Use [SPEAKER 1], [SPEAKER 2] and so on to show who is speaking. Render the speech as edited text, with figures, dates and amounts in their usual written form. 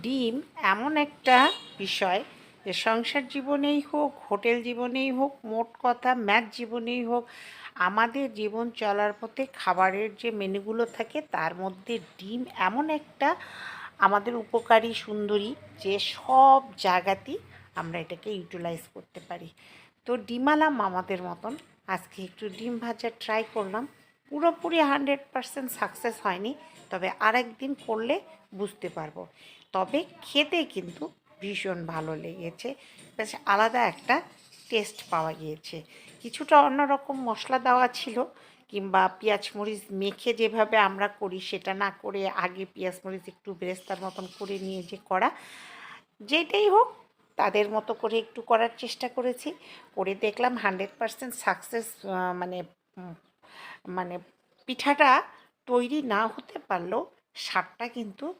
[SPEAKER 1] ডিম এমন একটা বিষয় যে সংসার জীবনেই হোক, হোটেল জীবনেই হোক, মোট কথা ম্যাথ জীবনেই হোক, আমাদের জীবন চলার পথে খাবারের যে মেনুগুলো থাকে তার মধ্যে ডিম এমন একটা আমাদের উপকারী সুন্দরী যে সব জায়গাতেই আমরা এটাকে ইউটিলাইজ করতে পারি। তো ডিমালা মামাদের মতন আজকে একটু ডিম ভাজা ট্রাই করলাম। পুরোপুরি 100% সাকসেস হয়নি, তবে আরেকদিন করলে বুঝতে পারবো। তবে খেতে কিন্তু ভীষণ ভালো লেগেছে, বেশ আলাদা একটা টেস্ট পাওয়া গিয়েছে। কিছুটা অন্যরকম মশলা দেওয়া ছিল, কিংবা পেঁয়াজ মরিচ মেখে যেভাবে আমরা করি সেটা না করে আগে পেঁয়াজ মরিচ একটু বেরেস্তার মতন করে নিয়ে যে করা, যেটাই হোক তাদের মতো করে একটু করার চেষ্টা করেছি। করে দেখলাম 100% সাকসেস। মানে উম, মানে পিঠাটা তৈরি না হতে পারলেও স্বাদটা কিন্তু